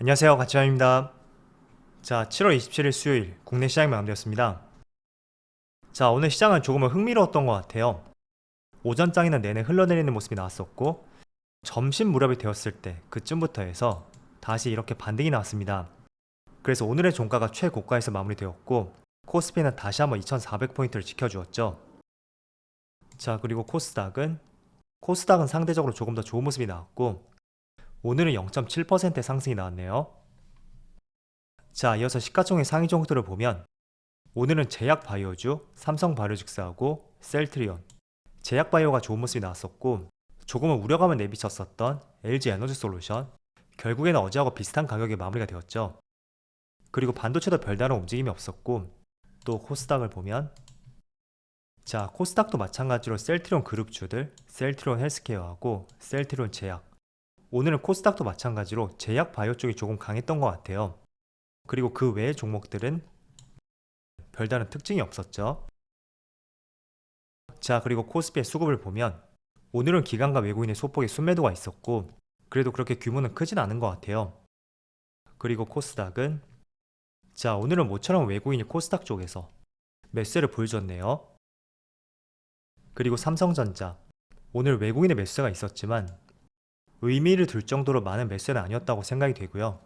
안녕하세요, 가치환입니다. 자, 7월 27일 수요일 국내 시장이 마감되었습니다. 자, 오늘 시장은 조금은 흥미로웠던 것 같아요. 오전장에는 내내 흘러내리는 모습이 나왔었고 점심 무렵이 되었을 때 그쯤부터 해서 다시 이렇게 반등이 나왔습니다. 그래서 오늘의 종가가 최고가에서 마무리되었고 코스피는 다시 한번 2400포인트를 지켜주었죠. 자, 그리고 코스닥은 상대적으로 조금 더 좋은 모습이 나왔고 오늘은 0.7%의 상승이 나왔네요. 자, 이어서 시가총액 상위 종목들을 보면 오늘은 제약바이오주, 삼성바이오직스하고 셀트리온, 제약바이오가 좋은 모습이 나왔었고 조금은 우려감을 내비쳤었던 LG에너지솔루션, 결국에는 어제하고 비슷한 가격에 마무리가 되었죠. 그리고 반도체도 별다른 움직임이 없었고 또 코스닥을 보면 자, 코스닥도 마찬가지로 셀트리온 그룹주들, 셀트리온 헬스케어하고 셀트리온 제약, 오늘은 코스닥도 마찬가지로 제약바이오 쪽이 조금 강했던 것 같아요. 그리고 그 외의 종목들은 별다른 특징이 없었죠. 자, 그리고 코스피의 수급을 보면 오늘은 기관과 외국인의 소폭의 순매도가 있었고 그래도 그렇게 규모는 크진 않은 것 같아요. 그리고 코스닥은 자, 오늘은 모처럼 외국인이 코스닥 쪽에서 매수세를 보여줬네요. 그리고 삼성전자, 오늘 외국인의 매수세가 있었지만 의미를 둘 정도로 많은 매수세는 아니었다고 생각이 되고요.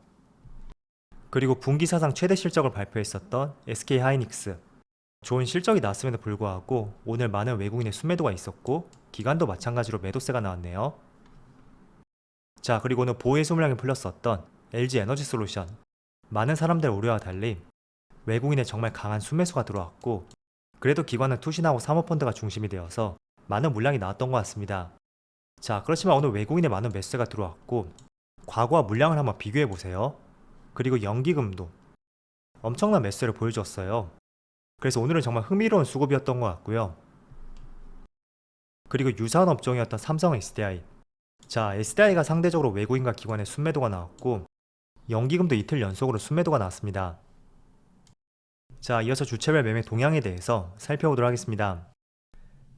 그리고 분기 사상 최대 실적을 발표했었던 SK하이닉스, 좋은 실적이 나왔음에도 불구하고 오늘 많은 외국인의 순매도가 있었고 기관도 마찬가지로 매도세가 나왔네요. 자, 그리고 오늘 보호의 물량이 풀렸었던 LG에너지솔루션, 많은 사람들의 우려와 달리 외국인의 정말 강한 순매수가 들어왔고 그래도 기관은 투신하고 사모펀드가 중심이 되어서 많은 물량이 나왔던 것 같습니다. 자, 그렇지만 오늘 외국인의 많은 매수세가 들어왔고 과거와 물량을 한번 비교해 보세요. 그리고 연기금도 엄청난 매수세를 보여줬어요. 그래서 오늘은 정말 흥미로운 수급이었던 것 같고요. 그리고 유사한 업종이었던 삼성 SDI, 자, SDI가 상대적으로 외국인과 기관의 순매도가 나왔고 연기금도 이틀 연속으로 순매도가 나왔습니다. 자, 이어서 주체별 매매 동향에 대해서 살펴보도록 하겠습니다.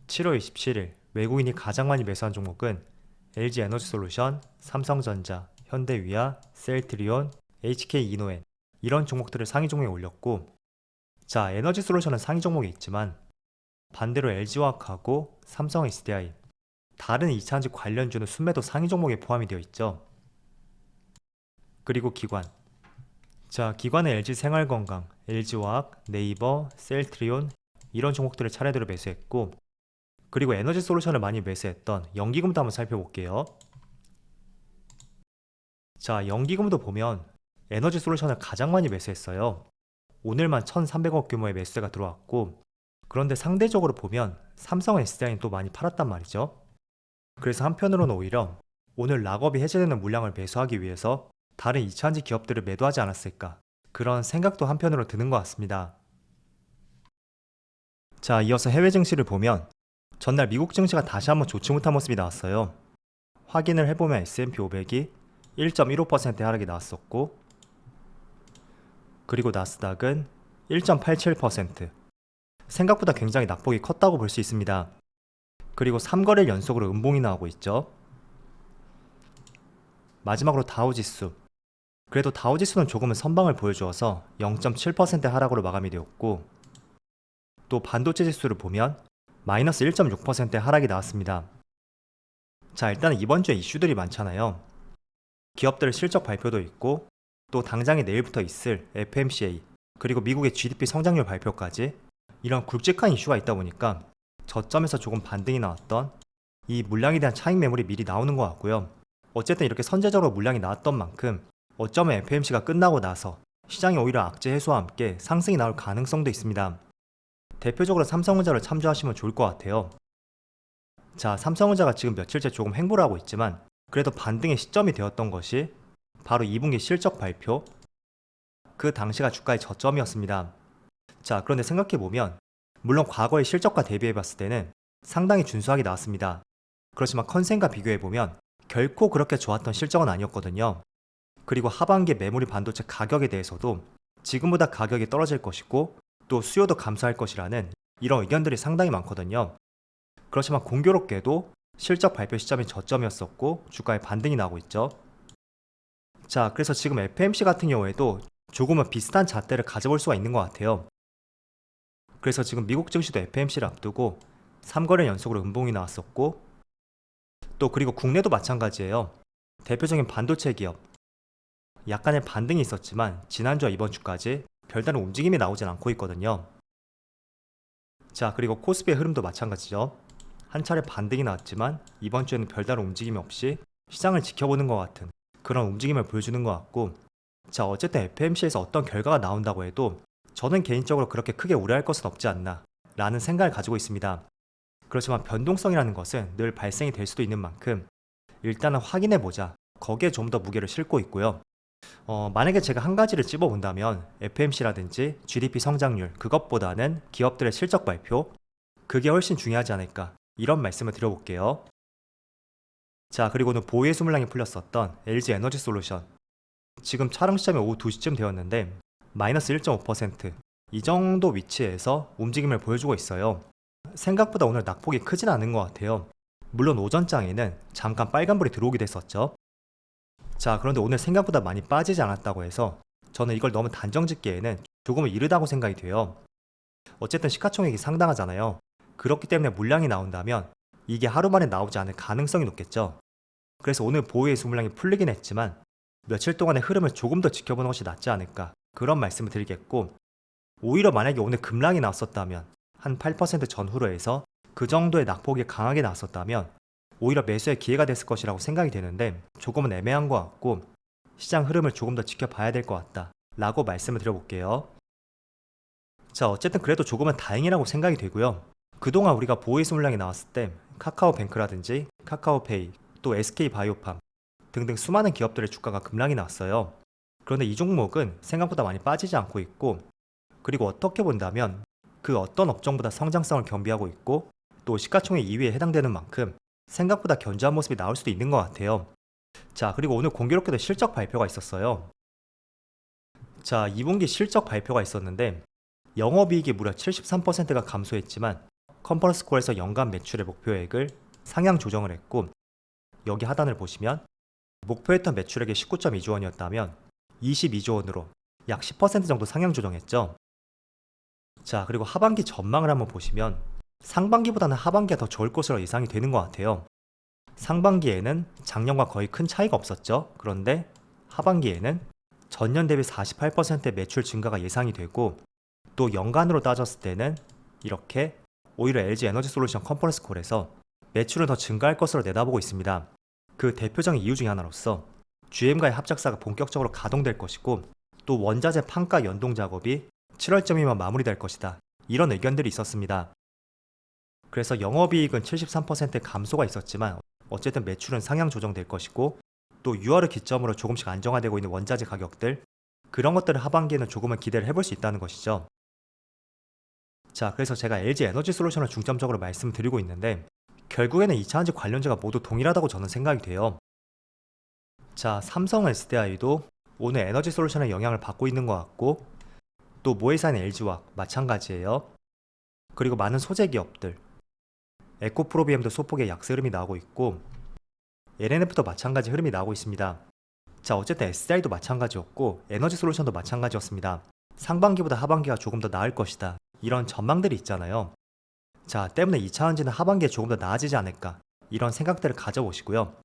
7월 27일 외국인이 가장 많이 매수한 종목은 LG에너지솔루션, 삼성전자, 현대위아, 셀트리온, HK이노엔, 이런 종목들을 상위 종목에 올렸고 자, 에너지솔루션은 상위 종목에 있지만 반대로 LG화학하고 삼성 SDI, 다른 2차전지 관련주는 순매도 상위 종목에 포함이 되어 있죠. 그리고 기관, 자, 기관은 LG생활건강, LG화학, 네이버, 셀트리온, 이런 종목들을 차례대로 매수했고 그리고 에너지솔루션을 많이 매수했던 연기금도 한번 살펴볼게요. 자, 연기금도 보면 에너지솔루션을 가장 많이 매수했어요. 오늘만 1,300억 규모의 매수세가 들어왔고 그런데 상대적으로 보면 삼성 SDI는 또 많이 팔았단 말이죠. 그래서 한편으로는 오히려 오늘 락업이 해제되는 물량을 매수하기 위해서 다른 2차전지 기업들을 매도하지 않았을까, 그런 생각도 한편으로 드는 것 같습니다. 자, 이어서 해외 증시를 보면 전날 미국 증시가 다시 한번 좋지 못한 모습이 나왔어요. 확인을 해보면 S&P 500이 1.15% 하락이 나왔었고 그리고 나스닥은 1.87%, 생각보다 굉장히 낙폭이 컸다고 볼 수 있습니다. 그리고 3거래일 연속으로 음봉이 나오고 있죠. 마지막으로 다우지수, 그래도 다우지수는 조금은 선방을 보여주어서 0.7% 하락으로 마감이 되었고 또 반도체 지수를 보면 마이너스 1.6%의 하락이 나왔습니다. 자, 일단은 이번 주에 이슈들이 많잖아요. 기업들의 실적 발표도 있고 또 당장에 내일부터 있을 FMCA, 그리고 미국의 GDP 성장률 발표까지 이런 굵직한 이슈가 있다 보니까 저점에서 조금 반등이 나왔던 이 물량에 대한 차익 매물이 미리 나오는 것 같고요. 어쨌든 이렇게 선제적으로 물량이 나왔던 만큼 어쩌면 FMC가 끝나고 나서 시장이 오히려 악재 해소와 함께 상승이 나올 가능성도 있습니다. 대표적으로 삼성전자를 참조하시면 좋을 것 같아요. 자, 삼성전자가 지금 며칠째 조금 횡보를 하고 있지만 그래도 반등의 시점이 되었던 것이 바로 2분기 실적 발표, 그 당시가 주가의 저점이었습니다. 자, 그런데 생각해보면 물론 과거의 실적과 대비해봤을 때는 상당히 준수하게 나왔습니다. 그렇지만 컨센과 비교해보면 결코 그렇게 좋았던 실적은 아니었거든요. 그리고 하반기 메모리 반도체 가격에 대해서도 지금보다 가격이 떨어질 것이고 또 수요도 감소할 것이라는 이런 의견들이 상당히 많거든요. 그렇지만 공교롭게도 실적 발표 시점이 저점이었었고 주가에 반등이 나오고 있죠. 자, 그래서 지금 FMC 같은 경우에도 조금은 비슷한 잣대를 가져볼 수가 있는 것 같아요. 그래서 지금 미국 증시도 FMC를 앞두고 3거래 연속으로 음봉이 나왔었고, 또 그리고 국내도 마찬가지예요. 대표적인 반도체 기업 약간의 반등이 있었지만 지난주와 이번 주까지 별다른 움직임이 나오진 않고 있거든요. 자, 그리고 코스피의 흐름도 마찬가지죠. 한 차례 반등이 나왔지만 이번 주에는 별다른 움직임이 없이 시장을 지켜보는 것 같은 그런 움직임을 보여주는 것 같고, 자, 어쨌든 FMC에서 어떤 결과가 나온다고 해도 저는 개인적으로 그렇게 크게 우려할 것은 없지 않나 라는 생각을 가지고 있습니다. 그렇지만 변동성이라는 것은 늘 발생이 될 수도 있는 만큼 일단은 확인해보자, 거기에 좀 더 무게를 싣고 있고요. 만약에 제가 한 가지를 찝어본다면 FMC라든지 GDP 성장률, 그것보다는 기업들의 실적 발표, 그게 훨씬 중요하지 않을까, 이런 말씀을 드려볼게요. 자, 그리고는 보유의 수물량이 풀렸었던 LG 에너지 솔루션, 지금 촬영 시점이 오후 2시쯤 되었는데 마이너스 1.5%, 이 정도 위치에서 움직임을 보여주고 있어요. 생각보다 오늘 낙폭이 크진 않은 것 같아요. 물론 오전장에는 잠깐 빨간불이 들어오기도 했었죠. 자, 그런데 오늘 생각보다 많이 빠지지 않았다고 해서 저는 이걸 너무 단정 짓기에는 조금은 이르다고 생각이 돼요. 어쨌든 시가총액이 상당하잖아요. 그렇기 때문에 물량이 나온다면 이게 하루 만에 나오지 않을 가능성이 높겠죠. 그래서 오늘 보유의 수물량이 풀리긴 했지만 며칠 동안의 흐름을 조금 더 지켜보는 것이 낫지 않을까, 그런 말씀을 드리겠고, 오히려 만약에 오늘 급락이 나왔었다면 한 8% 전후로 해서 그 정도의 낙폭이 강하게 나왔었다면 오히려 매수의 기회가 됐을 것이라고 생각이 되는데 조금은 애매한 것 같고, 시장 흐름을 조금 더 지켜봐야 될 것 같다 라고 말씀을 드려볼게요. 자, 어쨌든 그래도 조금은 다행이라고 생각이 되고요. 그동안 우리가 보유의 수물량이 나왔을 때 카카오뱅크라든지 카카오페이, 또 SK바이오팜 등등 수많은 기업들의 주가가 급락이 났어요. 그런데 이 종목은 생각보다 많이 빠지지 않고 있고, 그리고 어떻게 본다면 그 어떤 업종보다 성장성을 겸비하고 있고, 또 시가총액 2위에 해당되는 만큼 생각보다 견조한 모습이 나올 수도 있는 것 같아요. 자, 그리고 오늘 공교롭게도 실적 발표가 있었어요. 자, 2분기 실적 발표가 있었는데 영업이익이 무려 73%가 감소했지만 컨퍼런스 콜에서 연간 매출의 목표액을 상향 조정을 했고, 여기 하단을 보시면 목표했던 매출액이 19.2조 원이었다면 22조 원으로 약 10% 정도 상향 조정했죠. 자, 그리고 하반기 전망을 한번 보시면 상반기보다는 하반기가 더 좋을 것으로 예상이 되는 것 같아요. 상반기에는 작년과 거의 큰 차이가 없었죠. 그런데 하반기에는 전년 대비 48%의 매출 증가가 예상이 되고, 또 연간으로 따졌을 때는 이렇게 오히려 LG 에너지 솔루션 컨퍼런스 콜에서 매출은 더 증가할 것으로 내다보고 있습니다. 그 대표적인 이유 중에 하나로서 GM과의 합작사가 본격적으로 가동될 것이고, 또 원자재 판가 연동 작업이 7월쯤이면 마무리될 것이다, 이런 의견들이 있었습니다. 그래서 영업이익은 73% 감소가 있었지만 어쨌든 매출은 상향 조정될 것이고, 또 6월을 기점으로 조금씩 안정화되고 있는 원자재 가격들, 그런 것들을 하반기에는 조금은 기대를 해볼 수 있다는 것이죠. 자, 그래서 제가 LG 에너지 솔루션을 중점적으로 말씀드리고 있는데 결국에는 2차전지 관련주가 모두 동일하다고 저는 생각이 돼요. 자, 삼성 SDI도 오늘 에너지 솔루션의 영향을 받고 있는 것 같고, 또 모회사인 LG화학 마찬가지예요. 그리고 많은 소재 기업들, 에코프로비엠도 소폭의 약세 흐름이 나오고 있고, LNF도 마찬가지 흐름이 나오고 있습니다. 자, 어쨌든 SDI도 마찬가지였고 에너지 솔루션도 마찬가지였습니다. 상반기보다 하반기가 조금 더 나을 것이다, 이런 전망들이 있잖아요. 자, 때문에 2차전지는 하반기에 조금 더 나아지지 않을까, 이런 생각들을 가져보시고요.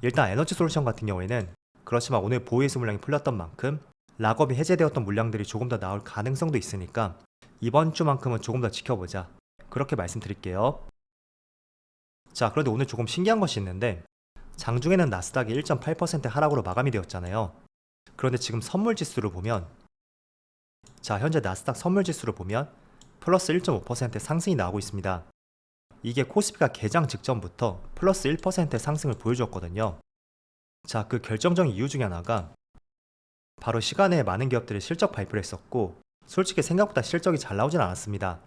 일단 에너지 솔루션 같은 경우에는 그렇지만 오늘 보유의 수물량이 풀렸던 만큼 락업이 해제되었던 물량들이 조금 더 나올 가능성도 있으니까 이번 주만큼은 조금 더 지켜보자, 그렇게 말씀드릴게요. 자, 그런데 오늘 조금 신기한 것이 있는데 장중에는 나스닥이 1.8% 하락으로 마감이 되었잖아요. 그런데 지금 선물지수를 보면, 자, 현재 나스닥 선물지수를 보면 플러스 1.5% 상승이 나오고 있습니다. 이게 코스피가 개장 직전부터 플러스 1% 상승을 보여주었거든요. 자, 그 결정적인 이유 중에 하나가 바로 시간에 많은 기업들이 실적 발표를 했었고, 솔직히 생각보다 실적이 잘 나오진 않았습니다.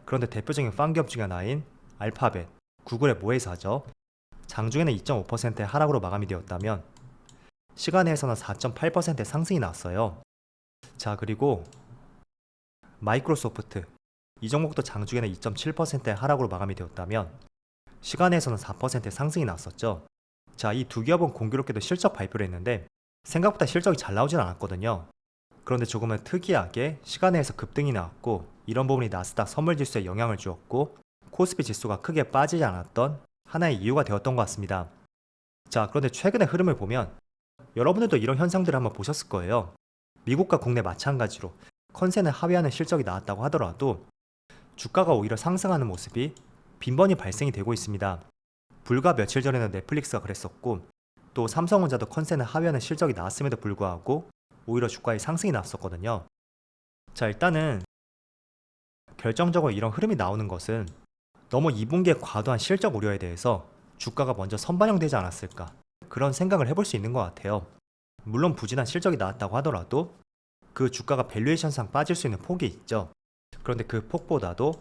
그런데 대표적인 팡 기업 중에 하나인 알파벳, 구글의 모회사죠. 장중에는 2.5%의 하락으로 마감이 되었다면 시간에서는 4.8%의 상승이 나왔어요. 자, 그리고 마이크로소프트, 이 종목도 장중에는 2.7%의 하락으로 마감이 되었다면 시간에서는 4%의 상승이 나왔었죠. 자, 이 두 기업은 공교롭게도 실적 발표를 했는데 생각보다 실적이 잘 나오진 않았거든요. 그런데 조금은 특이하게 시간에서 급등이 나왔고 이런 부분이 나스닥 선물지수에 영향을 주었고 코스피 지수가 크게 빠지지 않았던 하나의 이유가 되었던 것 같습니다. 자, 그런데 최근의 흐름을 보면 여러분들도 이런 현상들을 한번 보셨을 거예요. 미국과 국내 마찬가지로 컨센을 하회하는 실적이 나왔다고 하더라도 주가가 오히려 상승하는 모습이 빈번히 발생이 되고 있습니다. 불과 며칠 전에는 넷플릭스가 그랬었고 또 삼성전자도 컨센을 하회하는 실적이 나왔음에도 불구하고 오히려 주가에 상승이 나왔었거든요. 자, 일단은 결정적으로 이런 흐름이 나오는 것은 너무 2분기에 과도한 실적 우려에 대해서 주가가 먼저 선반영되지 않았을까 그런 생각을 해볼 수 있는 것 같아요. 물론 부진한 실적이 나왔다고 하더라도 그 주가가 밸류에이션상 빠질 수 있는 폭이 있죠. 그런데 그 폭보다도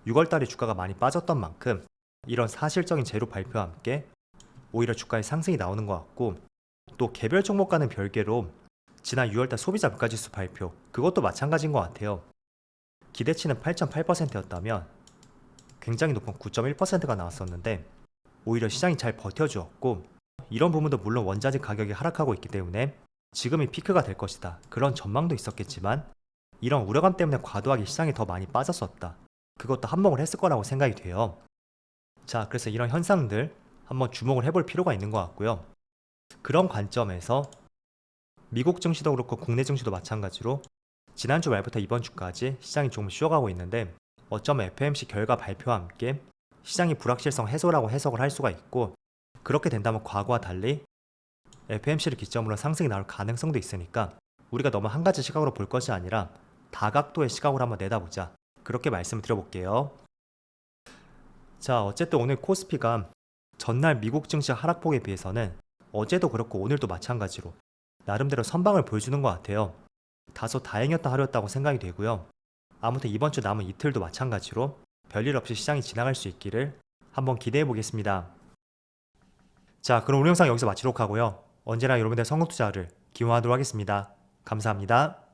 6월달에 주가가 많이 빠졌던 만큼 이런 사실적인 재료 발표와 함께 오히려 주가의 상승이 나오는 것 같고 또 개별 종목과는 별개로 지난 6월달 소비자 물가지수 발표 그것도 마찬가지인 것 같아요. 기대치는 8.8%였다면 굉장히 높은 9.1%가 나왔었는데 오히려 시장이 잘 버텨주었고 이런 부분도 물론 원자재 가격이 하락하고 있기 때문에 지금이 피크가 될 것이다 그런 전망도 있었겠지만 이런 우려감 때문에 과도하게 시장이 더 많이 빠졌었다 그것도 한몫을 했을 거라고 생각이 돼요. 자, 그래서 이런 현상들 한번 주목을 해볼 필요가 있는 것 같고요. 그런 관점에서 미국 증시도 그렇고 국내 증시도 마찬가지로 지난주 말부터 이번 주까지 시장이 조금 쉬어가고 있는데 어쩌면 FOMC 결과 발표와 함께 시장이 불확실성 해소라고 해석을 할 수가 있고 그렇게 된다면 과거와 달리 FOMC를 기점으로 상승이 나올 가능성도 있으니까 우리가 너무 한 가지 시각으로 볼 것이 아니라 다각도의 시각으로 한번 내다보자 그렇게 말씀을 드려볼게요. 자, 어쨌든 오늘 코스피가 전날 미국 증시 하락폭에 비해서는 어제도 그렇고 오늘도 마찬가지로 나름대로 선방을 보여주는 것 같아요. 다소 다행이었던 하루였다고 생각이 되고요. 아무튼 이번 주 남은 이틀도 마찬가지로 별일 없이 시장이 지나갈 수 있기를 한번 기대해 보겠습니다. 자, 그럼 오늘 영상 여기서 마치도록 하고요. 언제나 여러분들의 성공 투자를 기원하도록 하겠습니다. 감사합니다.